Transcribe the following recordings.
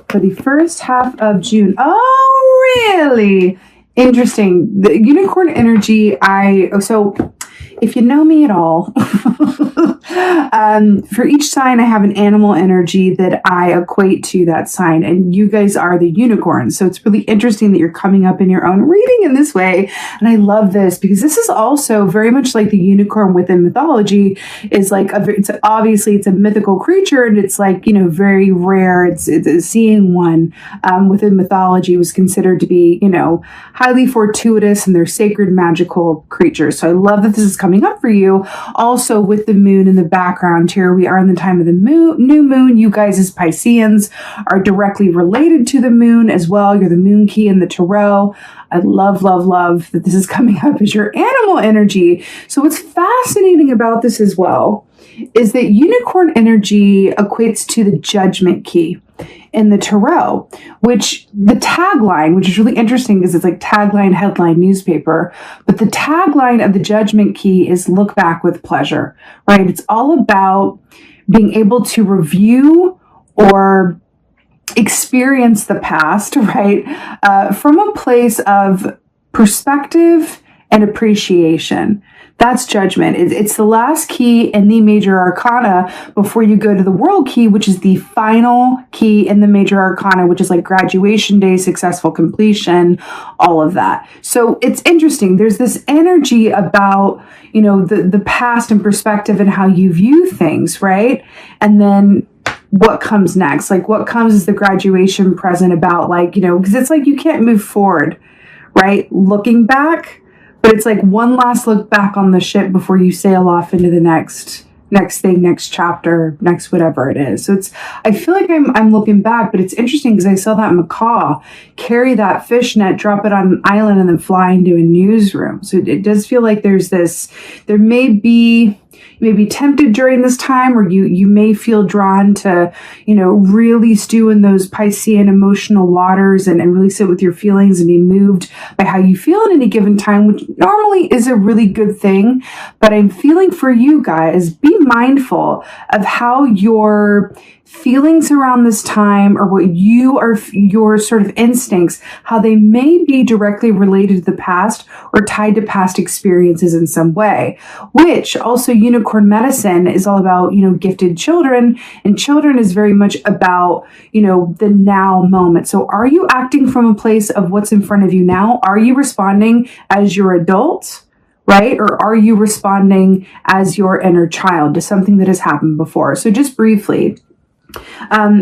for the first half of June. Oh, really? Interesting. The unicorn energy, so if you know me at all, for each sign, I have an animal energy that I equate to that sign, and you guys are the unicorns. So it's really interesting that you're coming up in your own reading in this way. And I love this because this is also very much like the unicorn within mythology is like, obviously it's a mythical creature, and it's like, very rare. It's seeing one within mythology was considered to be, highly fortuitous, and they're sacred magical creatures. So I love that this is coming up for you. Also with the moon in the background here, we are in the time of the new moon. You guys as Pisceans are directly related to the moon as well. You're the moon key in the tarot. I love, love, love that this is coming up as your animal energy. So what's fascinating about this as well is that unicorn energy equates to the judgment key in the tarot, which the tagline, which is really interesting because it's like tagline, headline, newspaper, but the tagline of the judgment key is look back with pleasure, right? It's all about being able to review or experience the past, right? From a place of perspective and appreciation. That's judgment. It's the last key in the major arcana before you go to the world key, which is the final key in the major arcana, which is like graduation day, successful completion, all of that. So it's interesting. There's this energy about, the past and perspective and how you view things, right? And then what comes next? Like what comes is the graduation present about because it's like you can't move forward, right? Looking back. But it's like one last look back on the ship before you sail off into the next thing, next chapter, next whatever it is. So I feel like I'm looking back, but it's interesting because I saw that macaw carry that fishnet, drop it on an island, and then fly into a newsroom. So it does feel like there may be tempted during this time, or you may feel drawn to, really stew in those Piscean emotional waters and really sit with your feelings and be moved by how you feel at any given time, which normally is a really good thing. But I'm feeling for you guys, be mindful of how your feelings around this time or what your sort of instincts, how they may be directly related to the past or tied to past experiences in some way, which also unicorn medicine is all about, gifted children, and children is very much about, the now moment. So are you acting from a place of what's in front of you now? Are you responding as your adult? Right? Or are you responding as your inner child to something that has happened before? So just briefly,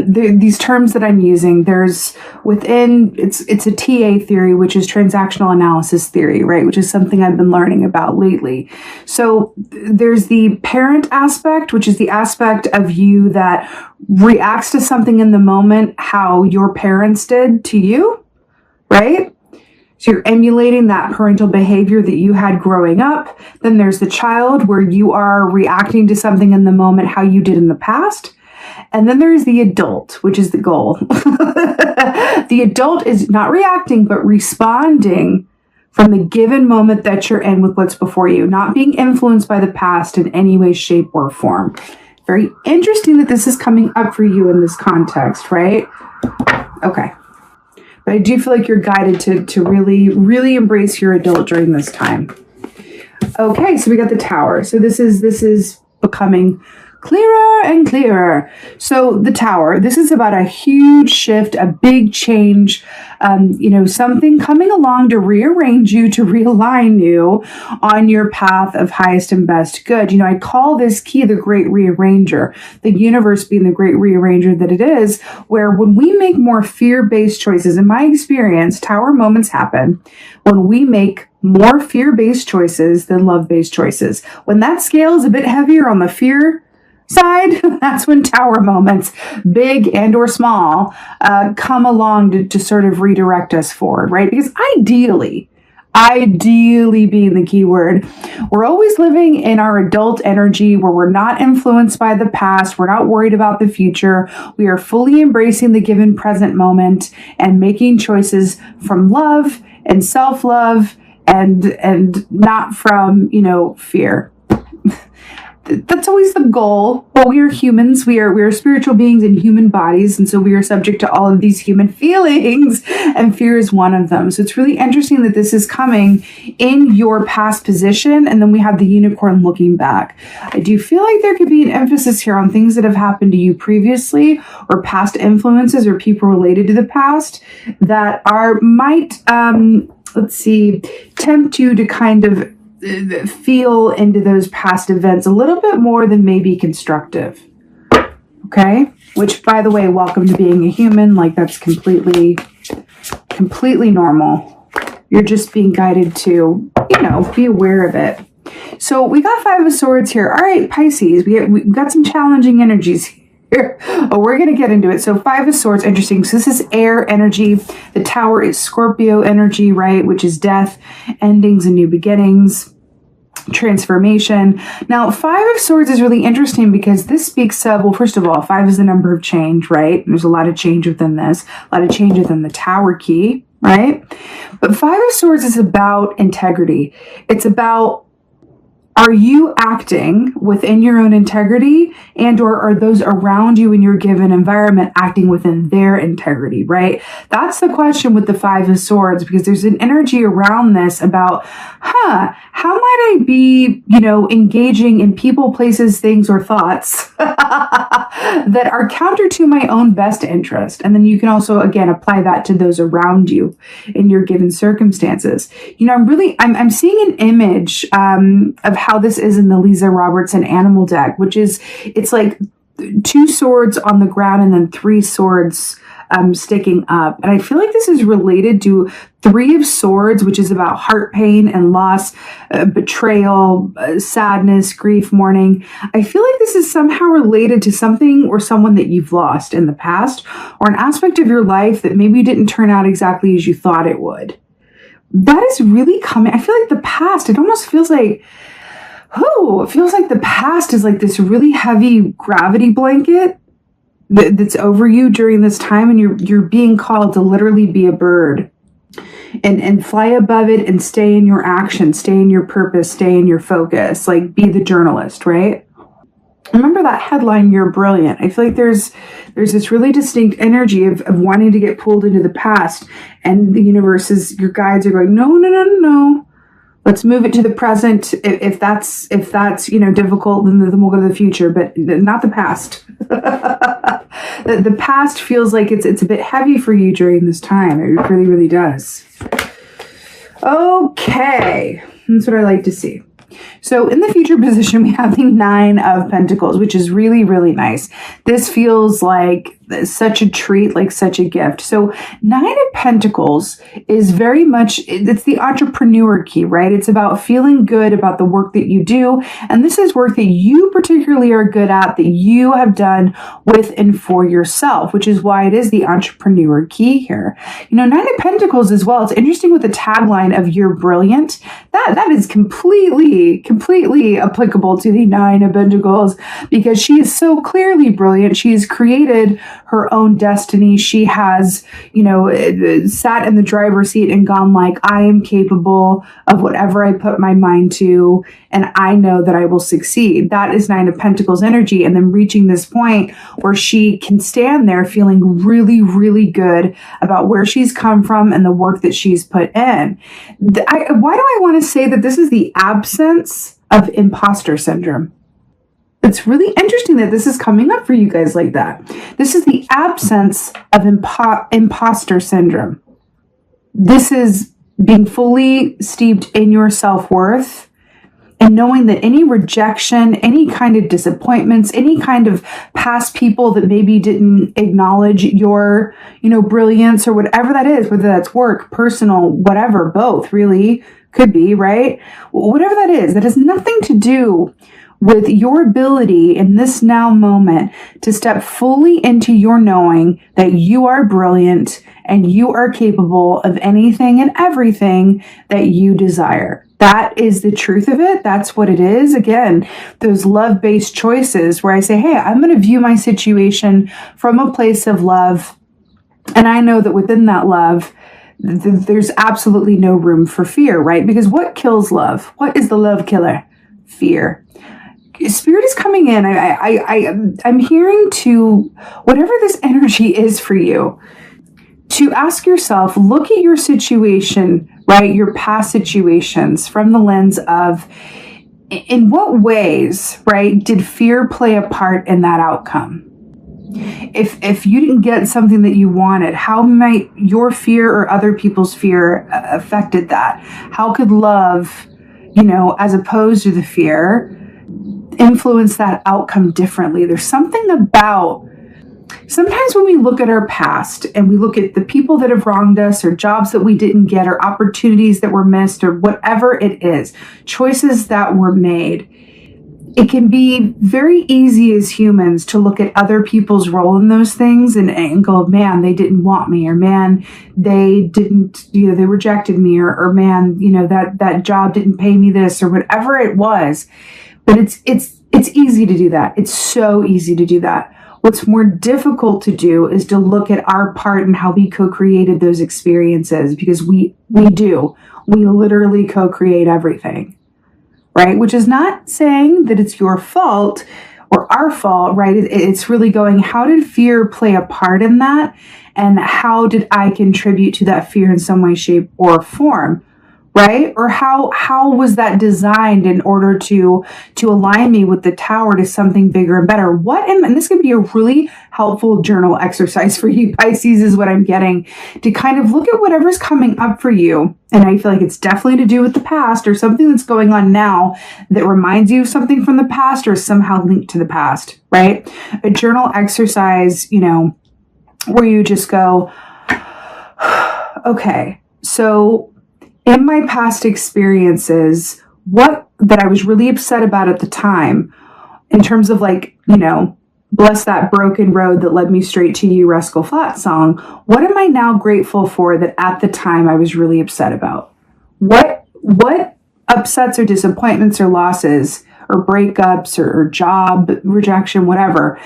these terms that I'm using, there's within, it's a TA theory, which is transactional analysis theory, right? Which is something I've been learning about lately. So there's the parent aspect, which is the aspect of you that reacts to something in the moment, how your parents did to you, right? So you're emulating that parental behavior that you had growing up. Then there's the child where you are reacting to something in the moment, how you did in the past. And then there's the adult, which is the goal. The adult is not reacting, but responding from the given moment that you're in with what's before you, not being influenced by the past in any way, shape, or form. Very interesting that this is coming up for you in this context, right? Okay. But I do feel like you're guided to really, really embrace your adult during this time. Okay, so we got the Tower. So this is becoming clearer and clearer. So the Tower, this is about a huge shift, a big change, something coming along to rearrange you, to realign you on your path of highest and best good. I call this key the great rearranger, the universe being the great rearranger that it is, where when we make more fear-based choices, in my experience, Tower moments happen when we make more fear-based choices than love-based choices. When that scale is a bit heavier on the fear side, that's when Tower moments, big and or small, come along to sort of redirect us forward, right? Because ideally being the key word, we're always living in our adult energy where we're not influenced by the past. We're not worried about the future. We are fully embracing the given present moment and making choices from love and self-love and not from, fear. that's always the goal. But we are humans. We are spiritual beings in human bodies. And so we are subject to all of these human feelings, and fear is one of them. So it's really interesting that this is coming in your past position. And then we have the unicorn looking back. I do feel like there could be an emphasis here on things that have happened to you previously, or past influences or people related to the past that might tempt you to kind of feel into those past events a little bit more than maybe constructive. Okay? Which, by the way, welcome to being a human. Like, that's completely normal. You're just being guided to, be aware of it. So we got 5 of Swords here. All right, Pisces, we got some challenging energies here. Oh, we're going to get into it. So 5 of Swords, interesting. So this is air energy. The Tower is Scorpio energy, right? Which is death, endings, and new beginnings, transformation. Now, 5 of Swords is really interesting because this speaks of, well, first of all, 5 is the number of change, right? There's a lot of change within this, a lot of change within the Tower key, right? But 5 of Swords is about integrity. It's about, are you acting within your own integrity, and or are those around you in your given environment acting within their integrity, right? That's the question with the 5 of Swords, because there's an energy around this about, how might I be, engaging in people, places, things, or thoughts that are counter to my own best interest? And then you can also, again, apply that to those around you in your given circumstances. I'm seeing an image of how this is in the Lisa Robertson Animal deck, which is, it's like 2 swords on the ground and then 3 swords sticking up. And I feel like this is related to 3 of Swords, which is about heart pain and loss, betrayal, sadness, grief, mourning. I feel like this is somehow related to something or someone that you've lost in the past, or an aspect of your life that maybe didn't turn out exactly as you thought it would. That is really coming. I feel like the past, it almost feels like, it feels like the past is like this really heavy gravity blanket that's over you during this time, and you're being called to literally be a bird and fly above it and stay in your action, stay in your purpose, stay in your focus, like be the journalist, right? Remember that headline, "You're brilliant." I feel like there's this really distinct energy of wanting to get pulled into the past, and the universe your guides are going, no. Let's move it to the present. If that's difficult, then we'll go to the future, but not the past. The past feels like it's a bit heavy for you during this time. It really, really does. Okay, that's what I like to see. So in the future position, we have the 9 of Pentacles, which is really, really nice. This feels like such a treat, like such a gift. So 9 of Pentacles is very much, it's the entrepreneur key, right? It's about feeling good about the work that you do. And this is work that you particularly are good at, that you have done with and for yourself, which is why it is the entrepreneur key here. 9 of Pentacles as well. It's interesting with the tagline of "You're brilliant." That is completely applicable to the 9 of Pentacles, because she is so clearly brilliant. She has created her own destiny. She has, sat in the driver's seat and gone like, I am capable of whatever I put my mind to, and I know that I will succeed. That is 9 of Pentacles energy. And then reaching this point where she can stand there feeling really, really good about where she's come from and the work that she's put in. Why do I want to say that this is the absence of imposter syndrome? It's really interesting that this is coming up for you guys like that. This is the absence of imposter syndrome. This is being fully steeped in your self-worth and knowing that any rejection, any kind of disappointments, any kind of past people that maybe didn't acknowledge your, brilliance or whatever that is, whether that's work, personal, whatever, both really could be, right? Whatever that is, that has nothing to do with your ability in this now moment to step fully into your knowing that you are brilliant and you are capable of anything and everything that you desire. That is the truth of it. That's what it is. Again, those love-based choices where I say, hey, I'm going to view my situation from a place of love. And I know that within that love, there's absolutely no room for fear, right? Because what kills love? What is the love killer? Fear. Spirit is coming in. I'm hearing to whatever this energy is for you, to ask yourself, look at your situation, right? Your past situations from the lens of, in what ways, right, did fear play a part in that outcome? If you didn't get something that you wanted, how might your fear or other people's fear affected that? How could love, as opposed to the fear, influence that outcome differently? There's something about, sometimes when we look at our past and we look at the people that have wronged us, or jobs that we didn't get, or opportunities that were missed, or whatever it is, choices that were made, it can be very easy as humans to look at other people's role in those things and go, man, they didn't want me, or man, they didn't, they rejected me, or man, that job didn't pay me this, or whatever it was. But it's easy to do that. It's so easy to do that. What's more difficult to do is to look at our part and how we co-created those experiences, because we literally co-create everything. Right? Which is not saying that it's your fault or our fault, right? It's really going, how did fear play a part in that? And how did I contribute to that fear in some way, shape, or form? Right? Or how was that designed in order to align me with the tower to something bigger and better? And this could be a really helpful journal exercise for you, Pisces, is what I'm getting, to kind of look at whatever's coming up for you. And I feel like it's definitely to do with the past, or something that's going on now that reminds you of something from the past, or somehow linked to the past, right? A journal exercise, where you just go, okay, so in my past experiences, what that I was really upset about at the time, in terms of bless that broken road that led me straight to you, Rascal Flatts song, what am I now grateful for that at the time I was really upset about? What upsets or disappointments or losses or breakups or job rejection, whatever,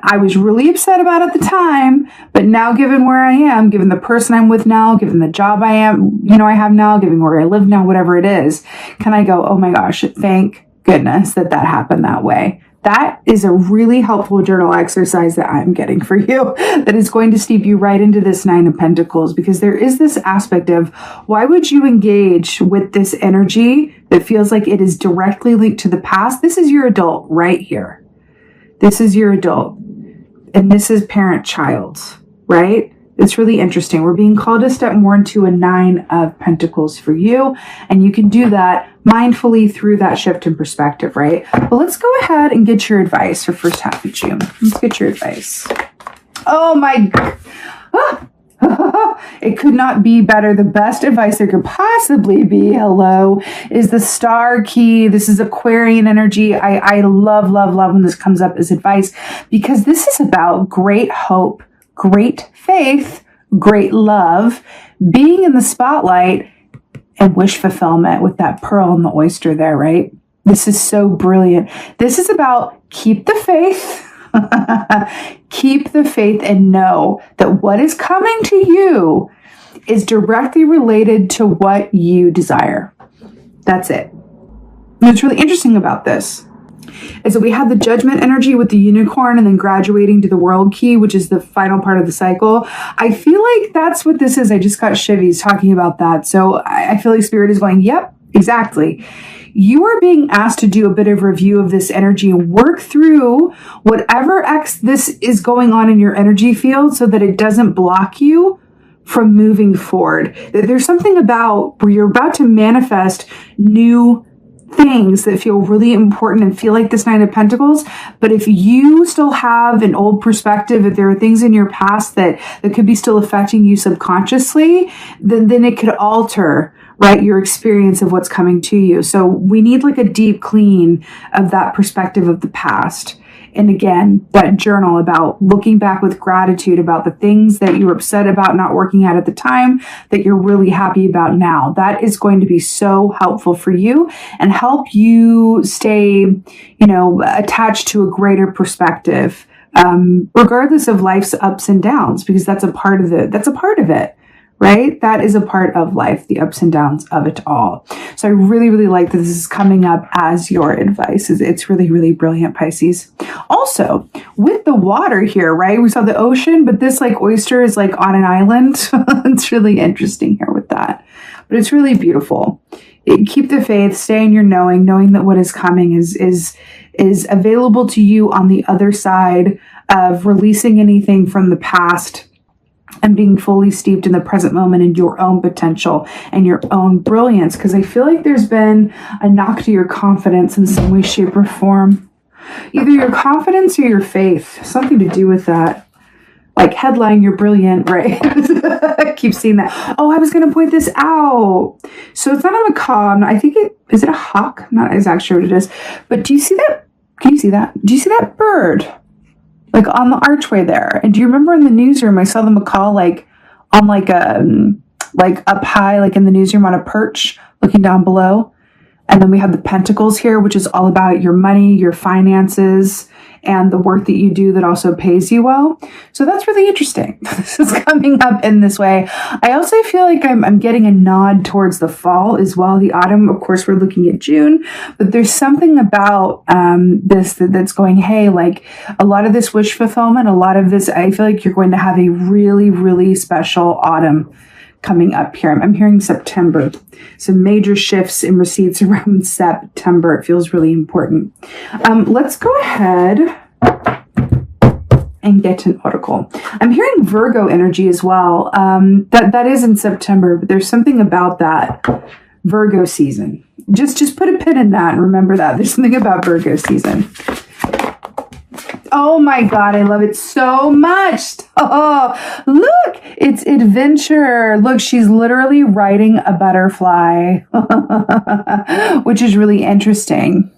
I was really upset about at the time, but now given where I am, given the person I'm with now, given the job I have now, given where I live now, whatever it is, can I go, oh my gosh, thank goodness that happened that way. That is a really helpful journal exercise that I'm getting for you, that is going to steep you right into this Nine of Pentacles, because there is this aspect of, why would you engage with this energy that feels like it is directly linked to the past? This is your adult right here. This is your adult. And this is parent-child, right? It's really interesting. We're being called to step more into a Nine of Pentacles for you. And you can do that mindfully through that shift in perspective, right? But let's go ahead and get your advice for first half of June. Let's get your advice. Oh my God. It could not be better. The best advice there could possibly be, hello, is the star key. This is Aquarian energy. I love when this comes up as advice, because this is about great hope, great faith, great love, being in the spotlight, and wish fulfillment with that pearl and the oyster there, right? This is so brilliant. This is about keep the faith, keep the faith, and know that what is coming to you is directly related to what you desire. That's it. And what's really interesting about this is that we have the Judgment energy with the unicorn, and then graduating to the World key, which is the final part of the cycle. I feel like that's what this is. I just got shivies talking about that. So I feel like Spirit is going, yep, exactly. You are being asked to do a bit of review of this energy and work through whatever this is going on in your energy field, so that it doesn't block you from moving forward. There's something about where you're about to manifest new things that feel really important and feel like this Nine of Pentacles. But if you still have an old perspective, if there are things in your past that could be still affecting you subconsciously, then it could alter, right, your experience of what's coming to you. So we need like a deep clean of that perspective of the past. And again, that journal about looking back with gratitude about the things that you were upset about not working out at the time that you're really happy about now. That is going to be so helpful for you and help you stay, attached to a greater perspective, regardless of life's ups and downs, because that's a part of it. right? That is a part of life, the ups and downs of it all. So I really, really like that this is coming up as your advice. It's really, really brilliant, Pisces. Also, with the water here, right? We saw the ocean, but this like oyster is like on an island. It's really interesting here with that, but it's really beautiful. Keep the faith, stay in your knowing that what is coming is available to you on the other side of releasing anything from the past and being fully steeped in the present moment and your own potential and your own brilliance. Because I feel like there's been a knock to your confidence in some way, shape, or form. Either your confidence or your faith. Something to do with that. Like headline, you're brilliant, right? I keep seeing that. Oh, I was going to point this out. So it's not a macaw. I think is it a hawk? I'm not exactly sure what it is. But do you see that? Can you see that? Do you see that bird? Like on the archway there. And do you remember in the newsroom, I saw the macaw like on like up high, like in the newsroom on a perch looking down below. And then we have the pentacles here, which is all about your money, your finances, and the work that you do that also pays you well. So that's really interesting. This is coming up in this way. I also feel like I'm getting a nod towards the fall as well. The autumn, of course, we're looking at June, but there's something about this that's going, hey, like a lot of this wish fulfillment, a lot of this, I feel like you're going to have a really, really special autumn coming up here. I'm hearing September. Some major shifts in receipts around September. It feels really important. Let's go ahead and get an oracle. I'm hearing Virgo energy as well. That is in September, but there's something about that Virgo season. Just put a pin in that and remember that. There's something about Virgo season. Oh my God, I love it so much. Oh, look, it's adventure. Look, she's literally riding a butterfly, which is really interesting.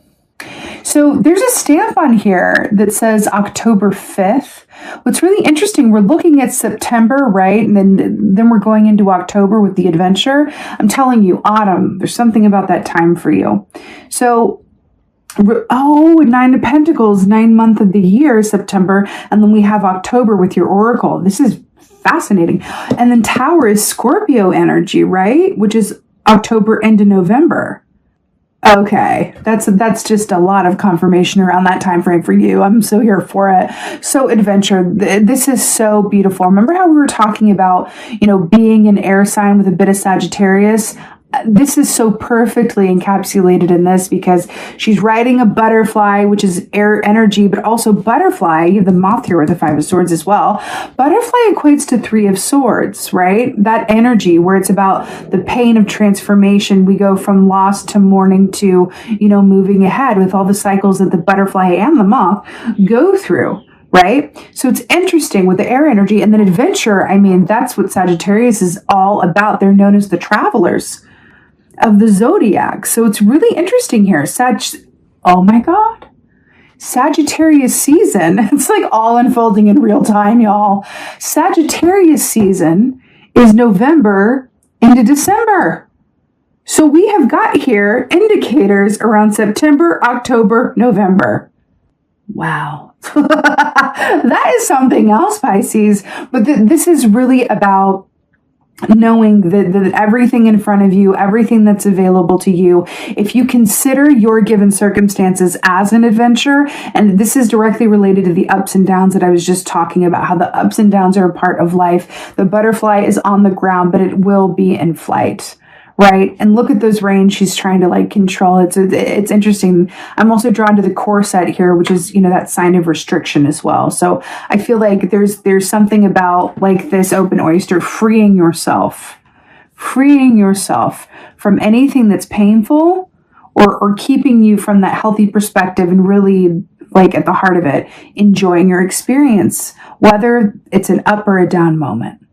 So there's a stamp on here that says October 5th. What's really interesting, we're looking at September, right? And then we're going into October with the adventure. I'm telling you, autumn, there's something about that time for you. So Nine of Pentacles, 9th month of the year, September. And then we have October with your oracle. This is fascinating. And then Tower is Scorpio energy, right? Which is October into November. Okay, that's just a lot of confirmation around that time frame for you. I'm so here for it. So adventure. This is so beautiful. Remember how we were talking about, being an air sign with a bit of Sagittarius? This is so perfectly encapsulated in this because she's riding a butterfly, which is air energy, but also butterfly. You have the moth here with the 5 of Swords as well. Butterfly equates to 3 of Swords, right? That energy where it's about the pain of transformation. We go from loss to mourning to, moving ahead with all the cycles that the butterfly and the moth go through. Right? So it's interesting with the air energy and then adventure. I mean, that's what Sagittarius is all about. They're known as the travelers of the zodiac. So it's really interesting here. Oh my God. Sagittarius season. It's like all unfolding in real time, y'all. Sagittarius season is November into December. So we have got here indicators around September, October, November. Wow. That is something else, Pisces. But this is really about knowing that everything in front of you, everything that's available to you, if you consider your given circumstances as an adventure, and this is directly related to the ups and downs that I was just talking about, how the ups and downs are a part of life. The butterfly is on the ground, but it will be in flight. Right? And look at those reins she's trying to control. It's interesting. I'm also drawn to the corset here, which is, that sign of restriction as well. So I feel like there's something about this open oyster freeing yourself from anything that's painful or keeping you from that healthy perspective and really at the heart of it, enjoying your experience, whether it's an up or a down moment.